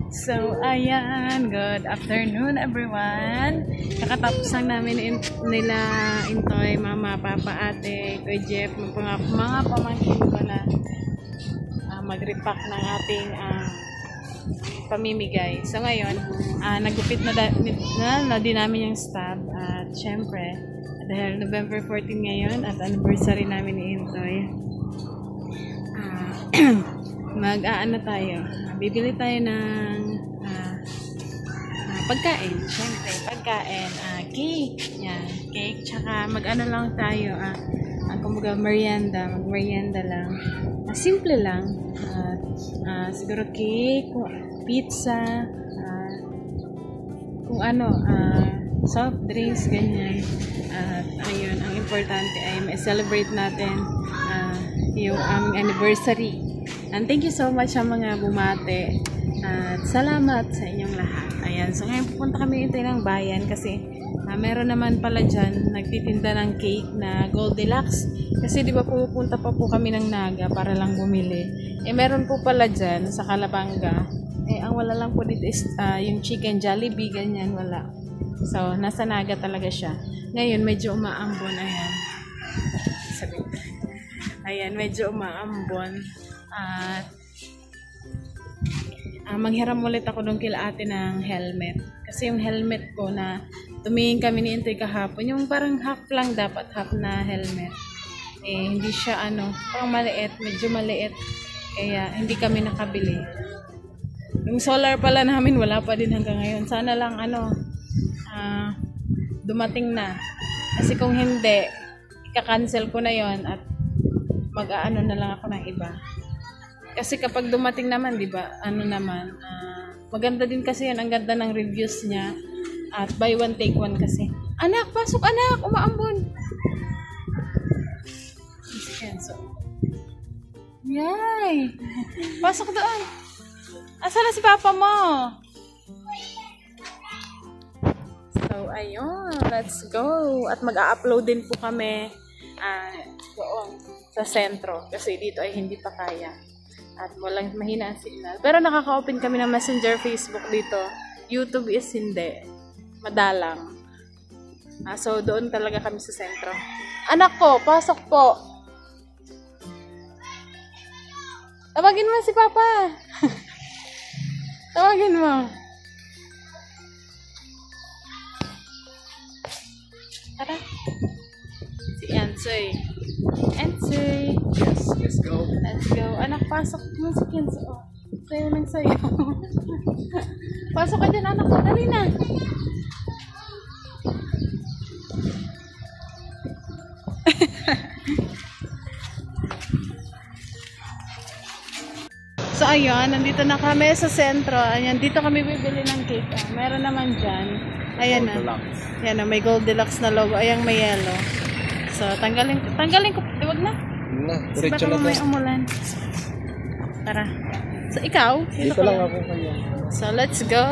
So, ayan. Good afternoon, everyone. Kakatapos lang namin nila Intoy, Mama, Papa, Ate, Kuya Jeff, mga pamangkin ko na mag-repack ng ating pamimigay. So, ngayon, nagupit na din namin yung stab. At, syempre, dahil November 14 ngayon at anniversary namin ni Intoy, mag-aano tayo. Bibili tayo ng pagkain. Siyempre, pagkain. Cake. Yan. Cake. Tsaka mag-ano lang tayo. Kumbaga merienda. Mag-merienda lang. Simple lang. Siguro cake, pizza, kung ano, soft drinks, ganyan. At ayun, ang importante ay ma-celebrate natin yung aming anniversary. And thank you so much sa mga bumate. At salamat sa inyong lahat. Ayan, so ngayon pupunta kami ito ng bayan kasi meron naman pala dyan nagtitinda ng cake na Gold Deluxe. Kasi di ba pupunta pa po kami ng Naga para lang bumili. Meron po pala dyan sa Calabanga. Ang wala lang po dito is yung chicken Jollibee, ganyan, wala. So, nasa Naga talaga siya. Ngayon, medyo umaambon. Ayan. Sabi. Ayan, medyo umaambon. At maghiram ulit ako doon kila ate ng helmet. Kasi yung helmet ko na tumingin kami ni Intoy kahapon, yung parang half lang dapat, half na helmet. Hindi siya parang maliit, medyo maliit. Kaya hindi kami nakabili. Yung solar pala namin wala pa din hanggang ngayon. Sana lang dumating na. Kasi kung hindi, ika-cancel ko na yon at mag-aano na lang ako ng iba. Kasi kapag dumating naman, di ba, maganda din kasi yan. Ang ganda ng reviews niya. At buy one, take one kasi. Anak, pasok anak! Umaambon! So, yay! Pasok doon! Asa na si papa mo? So, ayun. Let's go! At mag-a-upload din po kami doon sa sentro. Kasi dito ay hindi pa kaya. At walang mahina ang signal. Pero nakaka-open kami ng Messenger, Facebook dito. YouTube is hindi. Madalang. So, doon talaga kami sa sentro. Anak ko, pasok po. Tawagin mo si Papa. Tawagin mo. Tara. Si Ensoy. Ensoy. Yes, let's go. Let's go. Anak, pasok mo si Kenzo. Sayo ng sayo. Pasok ka dyan, anak. Dali na. So, ayun. Nandito na kami sa sentro. Ayan, dito kami bibili ng cake. Meron naman dyan. Ayan na. Ayan na, may Gold Deluxe na logo. Ayan, may yellow. So, tanggalin ko. Iwag na. Kasi baka may umulan. Tara. So, ikaw? Dito lang ako kayo. So, let's go.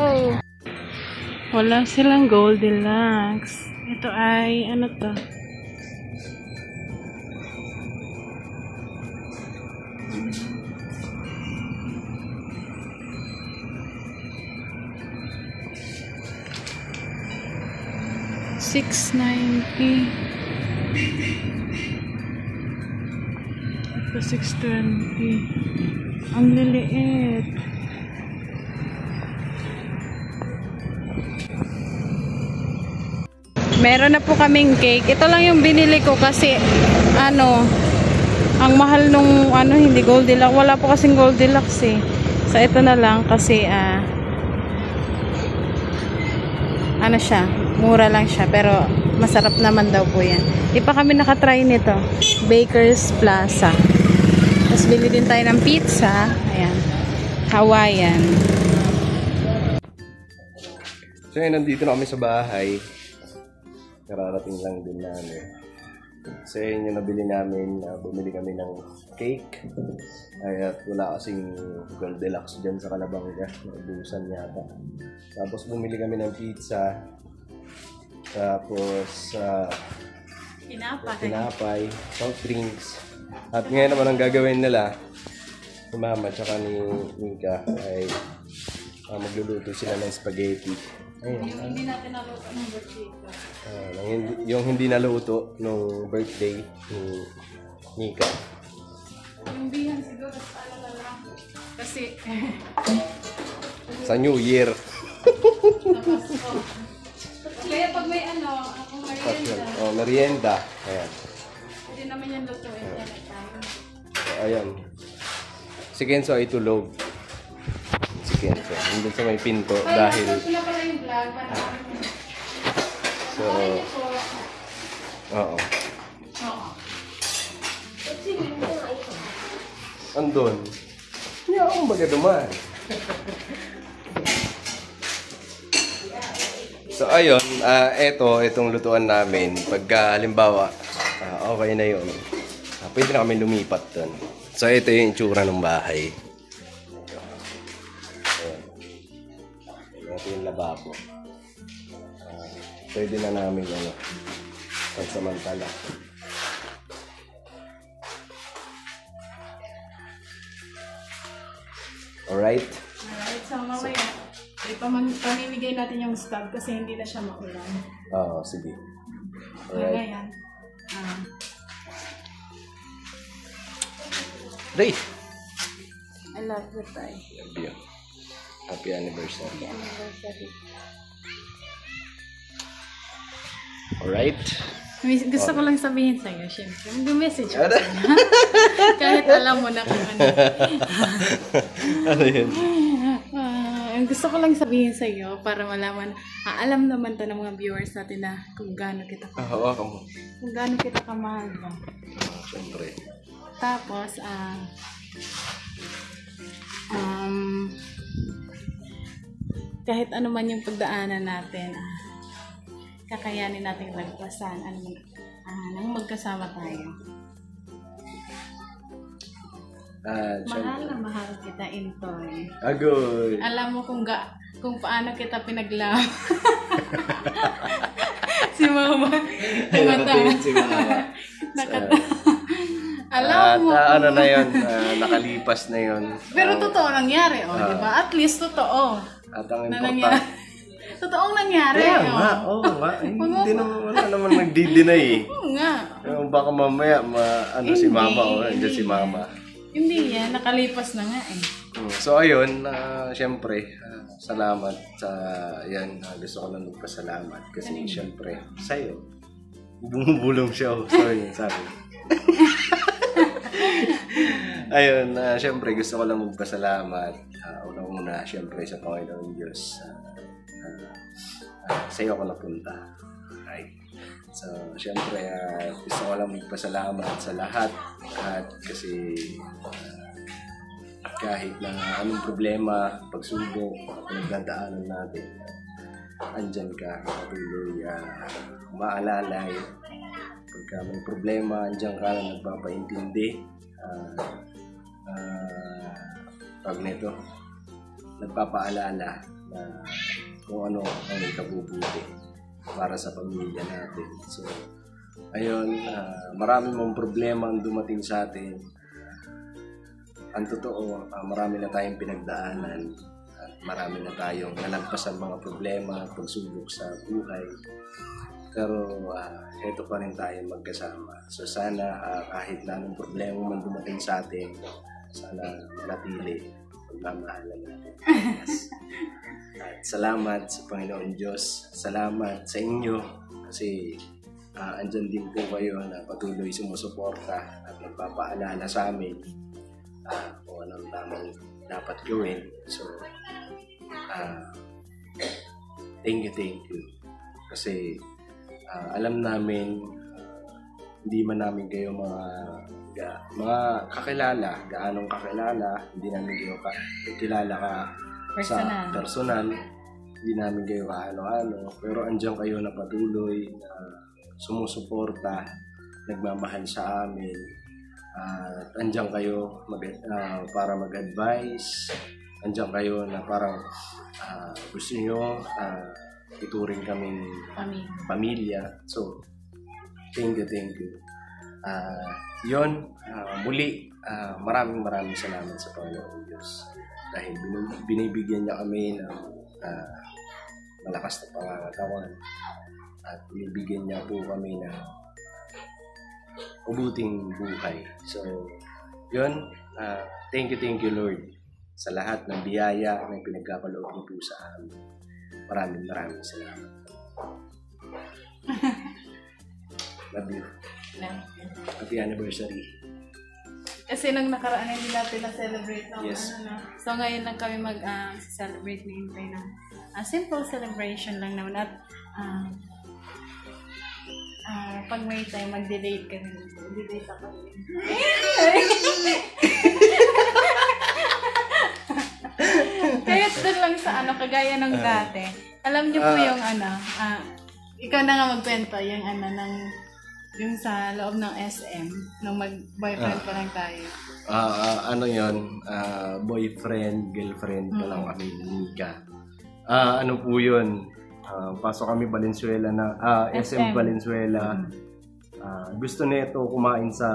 Wala silang Gold Deluxe. Ito ay, ano to? $6.90. Ito $6.20. Ang liliit. Meron na po kaming cake. Ito lang yung binili ko kasi ang mahal nung hindi Gold Deluxe. Wala po kasing Gold Deluxe eh. So ito na lang kasi siya, mura lang siya pero masarap naman daw po yan. Di pa kami nakatry nito. Baker's Plaza. Tapos bili din tayo ng pizza. Ayan. Hawaiian. So yun, nandito na kami sa bahay. Kararating lang din namin. So yun yung nabili namin. Bumili kami ng cake. At wala kasing Gold Deluxe dyan sa Calabanga. Naubusan yata. Tapos bumili kami ng pizza. Tapos tinapay, soft drinks. At ngayon naman ang gagawin nila, si Mama tsaka ni Mika ay Magluluto sila ng spaghetti. Ayun. Yung hindi natin naluto ng birthday ko. Yung hindi naluto nung birthday ni Nika. Yung bihan siguro sa ano na lang. Kasi, Sa New Year. kaya pag may ano, akong merienda, Merienda. Ayan. hindi naman yan lutuin. Yan ay tayo. So, ayan. Si Kenzo ay tulog. Si Kenzo. Nandun sa may pinto dahil... Ito na pala yung vlog. So, oo. Oo. Andun. Hindi ako magaduman. So, ayun. Itong lutuan namin. Pagka, halimbawa, okay na yun. Pwede na kami lumipat dun. So, ito yung itsura ng bahay. Ayan. Ito yung lababo. Pwede na namin pansamantala. Alright? Alright, so mamaya, pamimigay natin yung stub kasi hindi na siya maulan. Oo, sige. Alright. Ayan. Ray! I love you, Tay. Happy anniversary. Happy anniversary. Alright? Gusto ko lang sabihin sa'yo, syempre. Mag-message ko sa'yo. Kahit alam mo na kung ano. Ano yun? Gusto ko lang sabihin sa'yo para malaman, alam naman to ng mga viewers natin na kung gaano kita kamahal. Oo, kamo. Kung gaano kita kamahal ba. Siyempre. Tapos, kahit ano man yung pagdaanan natin, kakayanin natin lagpasan, nang magkasama tayo. Mahal na mahal kita, Intoy. Agoy! Alam mo kung paano kita pinaglaban. Si Mama. Nakatingin si Mama. Alam mo. Ano na yun, nakalipas na yun. Pero totoo nangyari, di ba? At least totoo. At ang Na important. nangyari. Totoong nangyari. Kaya nga, oo nga. Hindi naman, wala naman nagdi-deny eh. Oo nga. Baka mamaya, si Mama o nandiyan si Mama. Hindi yan, nakalipas na nga eh. So ayun, syempre, salamat sa yan. Gusto ko lang magpasalamat kasi syempre, sa'yo. Bumubulong siya. Sorry, sabi. Ayun, syempre gusto ko lang magpasalamat. Unang-una, syempre sa Panginoon Diyos. Sa iyo ako napunta. Right. So, syempre, gusto ko lang magpasalamat sa lahat. At kasi kahit na anong problema, pagsubok, pinagdadaanan natin, andyan ka, patuloy maalalay. Pagka may problema, andyan ka lang nagpapaintindi. Pag nito, nagpapaalala na kung ano ang ikabubuti para sa pamilya natin. So, ayun, marami mong problema ang dumating sa atin. Ang totoo, marami na tayong pinagdaanan at marami na tayong nalagpasan mga problema, pagsubok sa buhay. Pero ito pa rin tayo magkasama. So sana kahit na anong problema man dumating sa atin, sana manatili pagmamahalan natin. Yes. At salamat sa Panginoon Diyos. Salamat sa inyo kasi andyan din po kayo na patuloy sumusuporta at nagpapaalala sa amin kung anong tamang dapat gawin. So, thank you. Kasi alam namin hindi man namin kayo mga kakilala, gaanong kakilala, hindi namin kayo kilala ka sa personal, hindi namin kayo ano-ano, pero andyan kayo na patuloy na sumusuporta, nagmamahal sa amin, at andyan kayo para mag-advise, andyan kayo na parang gusto nyo ituring kaming pamilya. So, thank you. Yun, muli, maraming salamat sa Panginoon Diyos dahil binibigyan niya kami ng malakas na pangangatawan at binibigyan niya po kami ng mabuting buhay. So, yun, thank you Lord sa lahat ng biyaya na pinagkakaloob niyo po sa amin. Maraming salamat. Love you. Happy anniversary. Kasi nung nakaraan hindi natin na-celebrate ng Yes. So ngayon lang kami mag-celebrate ng simple celebration lang naman at pag may time mag-date kami. Mag-date ako. Kaya doon lang sa kagaya ng dati. Alam niyo po yung ikaw na nga magkwento yung yung sa loob ng SM nung mag-boyfriend pa lang tayo. Ano yun? Boyfriend, girlfriend pa lang kami ni Mika. Ano po yun? Pasok kami Valenzuela na SM Valenzuela. Gusto nito kumain sa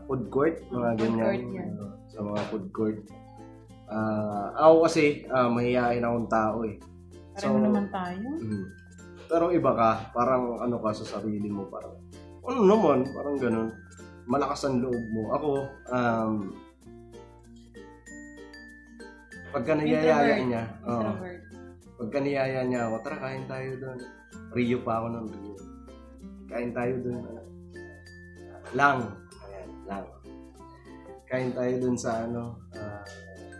food court, mga ganyan. Sa mga food court. Ako kasi mahihain akong tao eh. Pareho naman tayo. Pero iba ka, parang ano ka sa sarili mo, parang ano naman, parang ganun. Malakas ang loob mo. Ako, pagka niyayaya niya, pagka niyaya niya ako, tara kain tayo doon. Rio pa ako ng Rio. Kain tayo doon. Lang. Ayan, lang. Kain tayo doon sa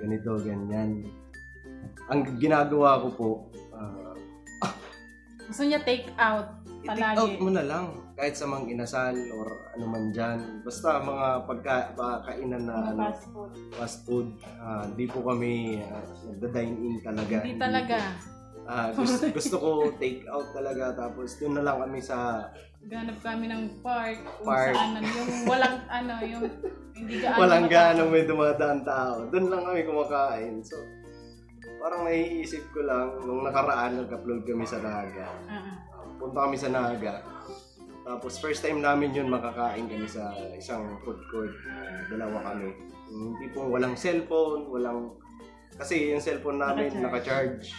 ganito, ganyan. Ang ginagawa ko po, gusto niya take out palagi. I-take out mo na lang. Kahit sa mga inasal or ano man dyan. Basta mga pagkainan na fast food. Di po kami nagda-dine-in talaga. Hindi talaga. Gusto ko take out talaga. Tapos doon na lang kami sa... Ganap kami ng park. Saan, yung walang yung hindi gaano. Walang gaano may dumadaan tao. Doon lang kami kumakain. So, parang naiisip ko lang, nung nakaraan, nag-upload kami sa Naga. Punta kami sa Naga. Tapos first time namin yun makakain kami sa isang food court. Dalawa kami. Hindi po walang cellphone, kasi yung cellphone namin naka-charge.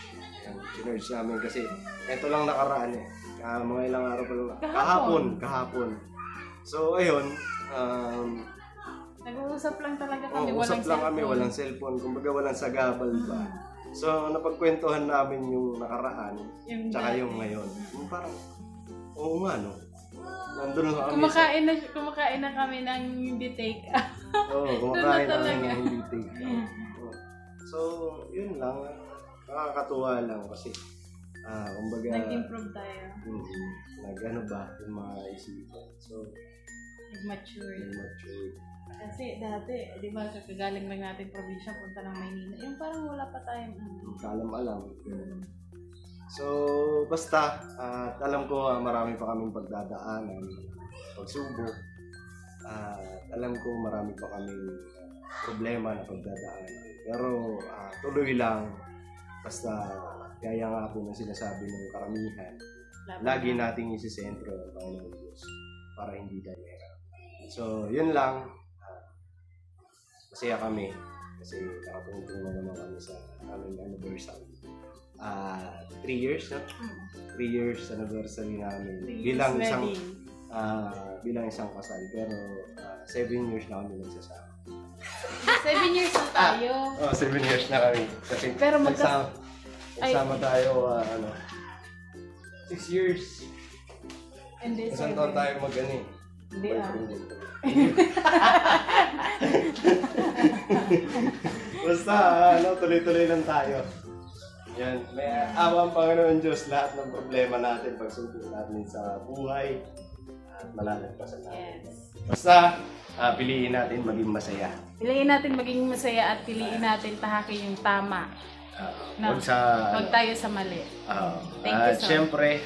Sinurge namin kasi ito lang nakaraan eh. Mga ilang araw pa lang. Kahapon. So ayun, nag-uusap lang talaga kami, usap lang kami, walang cellphone. Kumbaga walang sagabal ba. So napagkwentuhan namin yung nakaraan, tsaka yung ngayon. Yung parang, oo nga no. Nandun lang kami. Kumakain na kami ng hindi take out. Oo, kumakain na kami ng hindi take out. So, yun lang. Nakakatuwa lang kasi, kumbaga... Nag-improve tayo. Nag-ano ba, yung mga isipan. So, nag-mature. Kasi dati, di ba, kagaling lang natin probinsya, punta ng Maynila. Yung parang wala pa tayong kalam-alam. So, basta, alam ko marami pa kaming pagdadaanan, pagsubok. Alam ko marami pa kaming problema na pagdadaanan. Pero tuloy lang, basta gaya nga po na sinasabi ng karamihan, lagi nating isisentro ang Panginoon Diyos para hindi tayo mahirap. So, yun lang. Masaya kami kasi nakatungtong na naman kami sa aming anniversary. 3 years, no? 3 years anniversary namin. Bilang isang kasal. Pero 7 years na kami nagsasama. 7 years na tayo. 7 years na kami. Kasi pero nagsama tayo, 6 years. Isang taon tayo mag-ani. Hindi Basta, tuloy-tuloy lang tayo. Yan, may awang Panginoon Diyos lahat ng problema natin, pagsubok natin sa buhay at malalagpasan natin. Yes. Basta, piliin natin maging masaya. Piliin natin maging masaya at piliin natin tahakin yung tama. Huwag tayo sa mali. Thank you so much. Siyempre,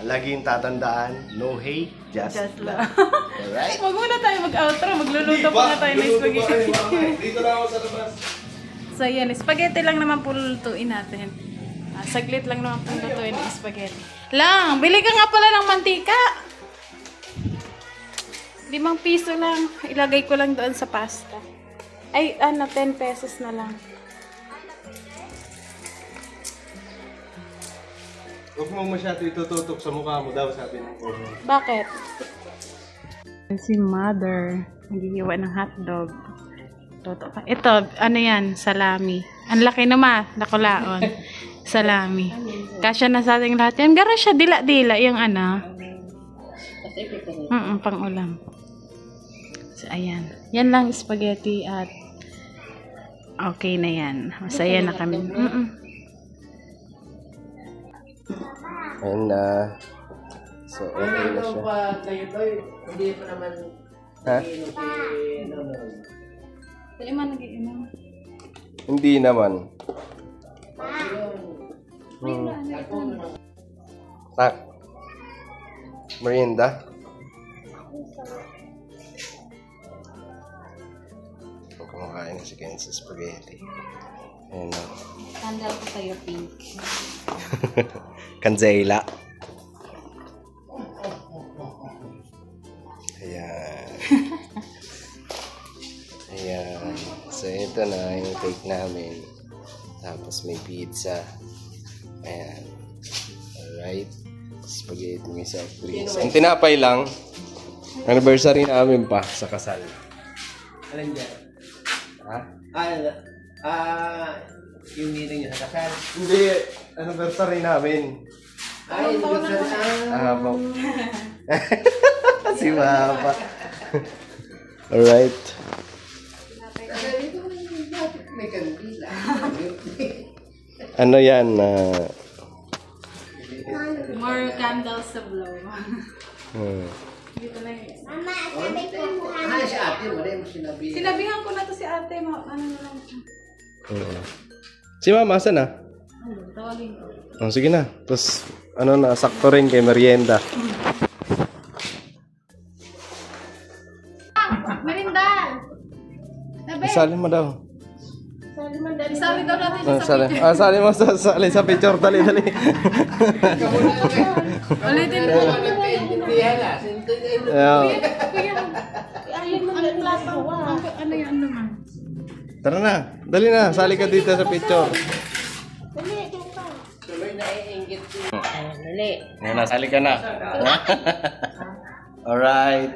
laging tatandaan, no hate, just love. Alright? Huwag muna tayo mag-outro, magluluto pa na tayo ng spaghetti. Dito na ako sa labas. So yan, spaghetti lang naman po lulutuin natin. Saglit lang naman po lulutuin ng spaghetti. Bili ka nga pala ng mantika. 5 piso lang. Ilagay ko lang doon sa pasta. Ay, ano, 10 pesos na lang. Huwag mo masyado itututok sa mukha mo daw, sabi ng kuya. Bakit? Si Mother, naghihiwa ng hotdog. Ito, ano yan? Salami. Ang laki naman, nakulaon. Salami. Kasya na sa ating lahat yan. Gara siya, dila-dila yung ano. Pang ulam. So, ayan. Yan lang spaghetti at okay na yan. Masaya na kami. Ayun na. So, okay na siya. Hindi pa naman Ha? Hindi man nag-iinom. Hindi naman. Tak. Merienda. Kumakain na si Ken sa spaghetti. Ayun na. Tandal ko sa'yo, pink. Kanzela. Ayan. Ayan. So, ito na yung cake namin. Tapos may pizza. Ayan. Alright. Spaghetti, may soft drinks. Ang tinapay lang. Anniversary namin pa sa kasal. Alin dyan? Ha? Yung meeting niya sa kasal. Hindi. Anniversary namin. Ay, Po. Si Mama. Alright. may kandila. Ano yan? More candles to blow. Dito na yun. Mama, sabi ko Si ate, wala yung sinabi. Sinabihan ko na to si ate. Ano na lang. Si Mama, saan na? Tawagin ko. Oh, sige na. Tapos, ano na, sakto rin kay merienda. Merindal! Isali mo daw. Isali daw natin Sali. Sali mo sa picture. Dali. Ulitin mo. Nagkaintindihan na. Ayun mo ang plato. Ano yan naman? Tara na. Dali na. Sali ka dito sa picture. Tuloy na iinggit ko. Dali. Ngayon na, sali ka na. Alright.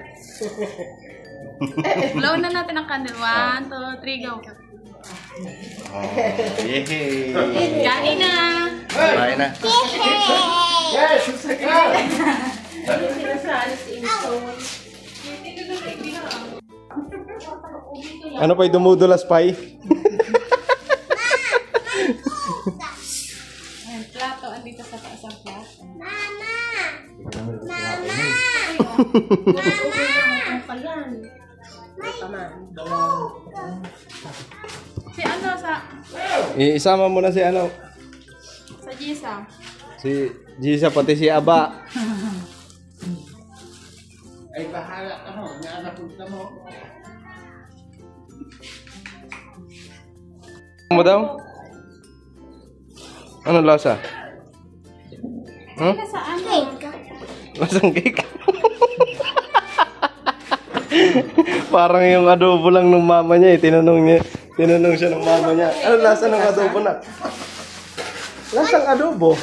Blow na natin ang candle. 1, 2, 3, go. Oh, yehey. Kain na! Kain na. Ano pa'y dumudulas pa'y? Ayan, plato. Andito sa taas ang plato. Mama! Si ano sa... Isama mo na si ano? Sa Gisa. Si Gisa pati si Aba. Ay, bahala ka mo. Naanapunta mo. Mo daw? Ano lasa? Sa ano? Lasang cake. Parang yung adobo lang ng mama niya eh. Tinanong siya ng mama niya. Ano lasa ng adobo na? Lasang adobo.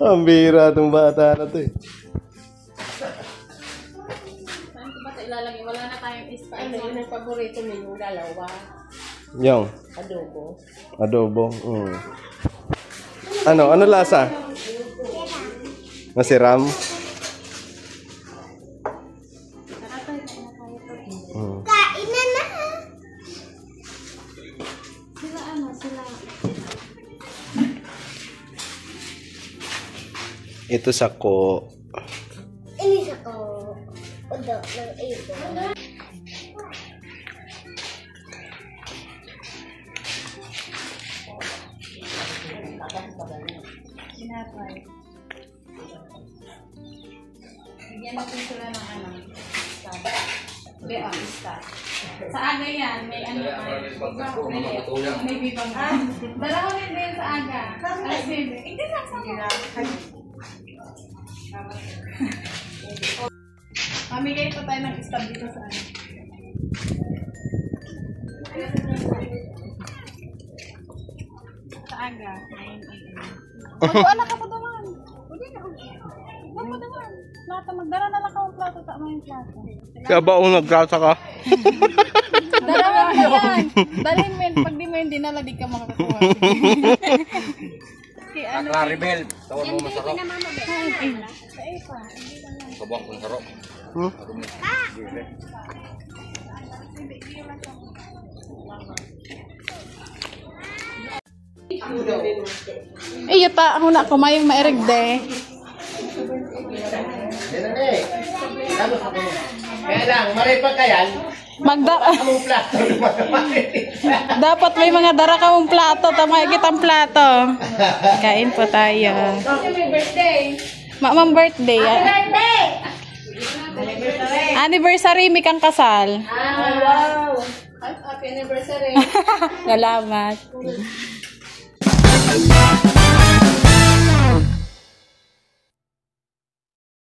Ang bira itong bata na to eh. Saan ko ba ito ilalagay? Wala na tayong spice. Ano yun ang paborito menu? Dalawa. Yung Adobo. adobo. Ano lasa? Masiram? Kain na na! Sila. Ito sako. Inis ako. Udo ng ibon. Sinapay. Bigyan natin sila ng ano. Ista. Sa aga yan, may ano may bibang. Dalawa din sa aga. Hindi sa Mamigay pa tayo ng stab dito sa ano. Sa aga. 9 a.m. Mag-uala ka pa naman. Pwede na. Huwag mo naman. Plato, magdala na lang ka ng plato. Tama yung plato. Kaya ba kung nagkasa ka? Darawan mo yan. Dalhin mo yun. Pag di mo yun dinala, di ka makakakuha. Okay, ano? Claribel, tawag mo masarap. Ay, pa. Kabang kung sarap. Iyo ta, ako na kumayong mairag de. Yan na eh. Tapos ako. Kaya lang, maripa ka yan. Among plato. Dapat may mga dara ka mong plato, tama kitang plato. Kain po tayo. Mamang birthday. Anniversary mi kang kasal. Wow! Happy anniversary! Salamat.